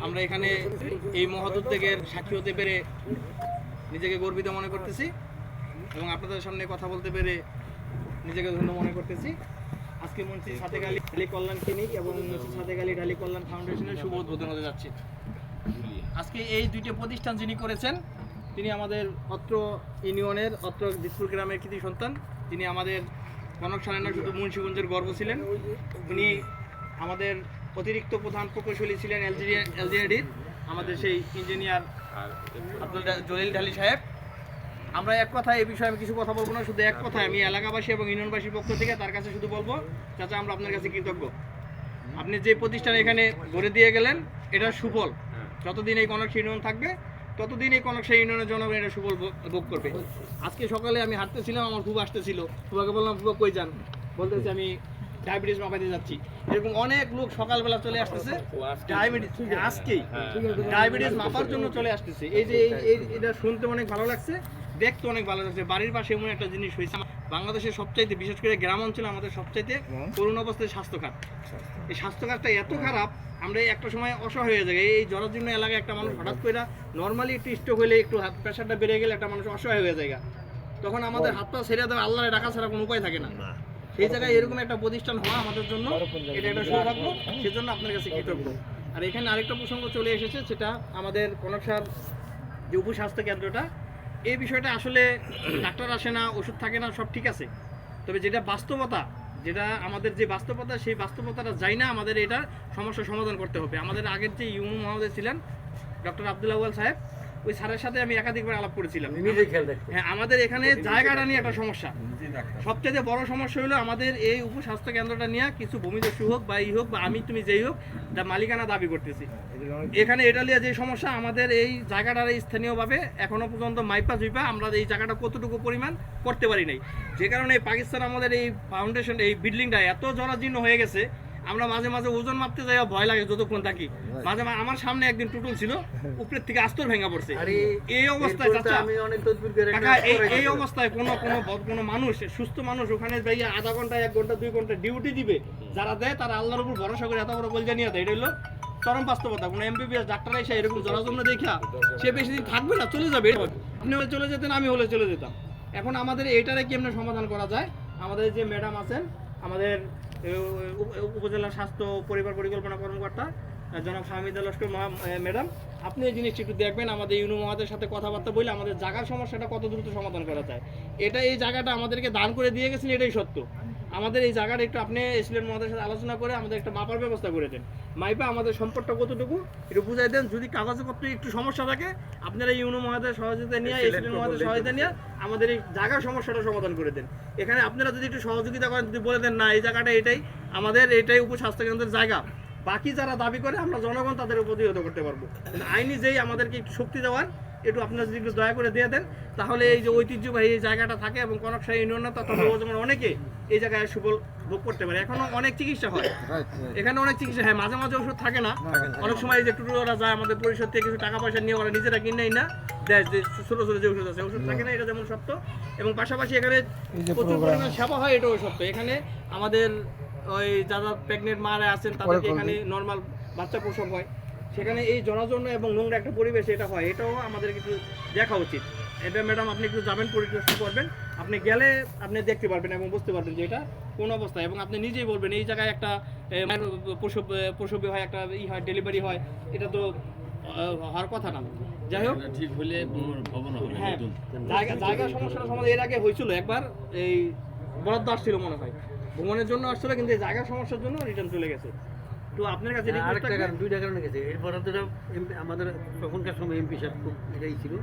আমরা এখানে এই মহৎ উদ্যোগের সাক্ষী হতে পেরে নিজেকে গর্বিত মনে করতেছি এবং আপনাদের সামনে কথা বলতে পেরে নিজেকে ধন্য মনে করতেছি। আজকে মুন্সি সাদেক আলী ঢালী কল্যাণ ক্লিনিক এবং মুন্সি সাদেক আলী ঢালী কল্যাণ ফাউন্ডেশনের শুভ উদ্বোধন হতে যাচ্ছে। আজকে এই দুইটি প্রতিষ্ঠান যিনি করেছেন তিনি আমাদের অত্র ইউনিয়নের অত্র দিসপুর গ্রামের কৃতি সন্তান। তিনি আমাদের কনক সালেনা শুধু মুন্সিগঞ্জের গর্ব ছিলেন, উনি আমাদের অতিরিক্ত প্রধান প্রকৌশলী ছিলেন এলজিআরডির আমাদের সেই ইঞ্জিনিয়ার আব্দুল জলিল ঢালী সাহেব। আমরা এক কথা এই বিষয়ে আমি কিছু কথা বলবো না, শুধু এক কথায় আমি এলাকাবাসী এবং ইউনিয়নবাসীর পক্ষ থেকে তার কাছে শুধু বলবো, চাচা আমরা আপনার কাছে কৃতজ্ঞ। আপনি যে প্রতিষ্ঠান এখানে গড়ে দিয়ে গেলেন এটা সুফল, যতদিন এই কনক ইউনিয়ন থাকবে ততদিন এই কনক ইউনিয়নের জনগণ এটা সুফল ভোগ করবে। আজকে সকালে আমি হাঁটতেছিলাম, আমার খুব আসতেছিল, খুবাকে বললাম খুব কই যান, বলতেছে আমি ডায়াবেটিস মাপাইতে যাচ্ছি। এরকম অনেক লোক সকালবেলা চলে আসতেছে ডায়াবেটিস, আজকেই ডায়াবেটিস মাপার জন্য চলে আসতেছে। এই যে এটা শুনতে অনেক ভালো লাগছে, দেখতে অনেক ভালো লাগছে। বাড়ির পাশে এমন একটা জিনিস হয়েছে, বাংলাদেশের সবচাইতে বিশেষ করে গ্রাম অঞ্চলে আমাদের সবচাইতে করুণ অবস্থায় স্বাস্থ্যখাত। এই স্বাস্থ্যখাতটা এত খারাপ, আমরা একটা সময় অসহায় হয়ে যায়। এই জরাজীর্ণ এলাকায় একটা মানুষ হঠাৎ করে নর্মালি একটু স্ট্রোক হলে একটু প্রেশারটা বেড়ে গেলে একটা মানুষ অসহায় হয়ে যায়, তখন আমাদের হাত পা ছেড়ে দেওয়া আল্লাহরে ডাকা ছাড়া কোনো উপায় থাকে না। সেই জায়গায় এরকম একটা প্রতিষ্ঠান হওয়া আমাদের জন্য এটা একটা সৌভাগ্য, সেজন্য আপনার কাছে কৃতজ্ঞ। আর এখানে আরেকটা প্রসঙ্গ চলে এসেছে, সেটা আমাদের কনকসার যে উপস্বাস্থ্য কেন্দ্রটা, এই বিষয়টা আসলে ডাক্তার আসে না, ওষুধ থাকে না, সব ঠিক আছে, তবে যেটা বাস্তবতা, যেটা আমাদের যে বাস্তবতা, সেই বাস্তবতাটা যাই না, আমাদের এটার সমস্যার সমাধান করতে হবে। আমাদের আগের যে ইউনু মহোদয় ছিলেন ডক্টর আব্দুল আউয়াল সাহেব, ওই স্যারের সাথে আমি একাধিকবার আলাপ করেছিলাম। হ্যাঁ, আমাদের এখানে জায়গাটা নিয়ে একটা সমস্যা, সবচেয়ে বড় সমস্যা হলো আমাদের এই উপস্বাস্থ্য কেন্দ্রটা নিয়ে কিছু ভূমিদস্যু হোক বা হোক বা আমি তুমি যেই হোক, তার মালিকানা দাবি করতেছি। এখানে এটা নিয়ে যে সমস্যা, আমাদের এই জায়গাটার স্থানীয়ভাবে এখনো পর্যন্ত মাইপা জুইপা আমরা এই জায়গাটা কতটুকু পরিমাণ করতে পারি নাই, যে কারণে পাকিস্তান আমাদের এই ফাউন্ডেশন এই বিল্ডিংটা এত জরাজীর্ণ হয়ে গেছে, আমরা মাঝে মাঝে ওজন মাপতে যাই ভয় লাগে যতক্ষণ থাকি। মাঝে মাঝে আমার সামনে একদিন টুটুল ছিল, উপরের থেকে আস্তর ভেঙে পড়ছে। এই অবস্থায় চাচা, এই অবস্থায় কোনো মানুষ, সুস্থ মানুষ ওখানে যাইয়া আধা ঘন্টা 1 ঘন্টা 2 ঘন্টা ডিউটি দিবে, যারা দেয় তারা আল্লাহর উপর ভরসা করে এত বড় বল জানিয়ে দেয়। এটা হলো চরম বাস্তবতা। কোনো এমবিবিএস ডাক্তার এসে এরকম জরাজীর্ণ দেখা সে বেশি দিন থাকবে না, চলে যাবে। আপনি হলে চলে যেতেন, আমি হলে চলে যেতাম। এখন আমাদের এইটারে কেমনে সমাধান করা যায়, আমাদের যে ম্যাডাম আছেন, আমাদের উপজেলা স্বাস্থ্য পরিবার পরিকল্পনা কর্মকর্তা জনাব হামিদা লস্কর ম্যাডাম, আপনি এই জিনিসটি একটু দেখবেন, আমাদের ইউনু মহাদের সাথে কথাবার্তা বলে আমাদের জায়গার সমস্যাটা কত দ্রুত সমাধান করা যায়। এই জায়গাটা আমাদেরকে দান করে দিয়ে গেছেন, এটাই সত্য। আমাদের এই জায়গাটা একটু আপনি এসিলেন মহাদের সাথে আলোচনা করে আমাদের একটা মাপার ব্যবস্থা করে দেন, মাইপা আমাদের সম্পদটা কতটুকু একটু বুঝাই দেন। যদি কাগজপত্রে একটু সমস্যা থাকে, আপনারা ইউনু মহাদের সহযোগিতা নিয়ে, এসিলেন মহাদের সহায়তা নিয়ে আমাদের এই জায়গার সমস্যাটা সমাধান করে দেন। এখানে আপনারা যদি একটু সহযোগিতা করেন, যদি বলে দেন না এই জায়গাটা এটাই আমাদের, এটাই উপস্বাস্থ্য কেন্দ্রের জায়গা, বাকি যারা দাবি করে আমরা জনগণ তাদের প্রতিহত করতে পারবো। আইনি যেই আমাদেরকে একটু শক্তি দেওয়ার, একটু আপনারা যদি একটু দয়া করে দিয়ে দেন, তাহলে এই যে ঐতিহ্যবাহী এই জায়গাটা থাকে এবং কনকসাই ইউনিয়ন তথা অনেকে এই জায়গায় সুফল ভোগ করতে পারে। এখনো অনেক চিকিৎসা হয় এখানে, অনেক চিকিৎসা হয়, মাঝে মাঝে ওষুধ থাকে না, অনেক সময় এই যে টুটুরা যায় আমাদের পরিষদ থেকে কিছু টাকা পয়সা নিয়ে ওরা নিজেরা কিনেই না দেয়, যে ছোটো ছোটো যে ওষুধ আছে, ওষুধ থাকে না, এটা যেমন সত্য। এবং পাশাপাশি এখানে প্রচুর পরিমাণ সেবা হয়, এটাও সত্য। এখানে আমাদের ওই যারা প্রেগনেন্ট মারা আছেন তাদেরকে এখানে নর্মাল বাচ্চা প্রসব হয়, সেখানে এই জরাজীর্ণ এবং নোংরা একটা পরিবেশ এটা হয়, এটাও আমাদের কিছু দেখা উচিত। এটা ম্যাডাম আপনি একটু যাবেন, পরিদর্শন করবেন, আপনি গেলে আপনি দেখতে পারবেন এবং বুঝতে পারবেন যে এটা কোন অবস্থায়, এবং আপনি নিজেই বলবেন এই জায়গায় একটা প্রসবী হয়, একটা হয়, ডেলিভারি হয়, এটা তো হওয়ার কথা না। যাই হোক, ঠিক হলে হ্যাঁ, জায়গার সমস্যাটা সমাধান এর আগে হয়েছিল একবার, এই বরাদ্দ আসছিল মনে হয়, ভ্রমণের জন্য আসছিল, কিন্তু এই জায়গার সমস্যার জন্য রিটার্ন চলে গেছে। তো আপনার কাছে দুইটা কারণে গেছে, এর বরাদ্দটা আমাদের তখনকার সময় এমপি সাহেব খুব এটাই ছিল।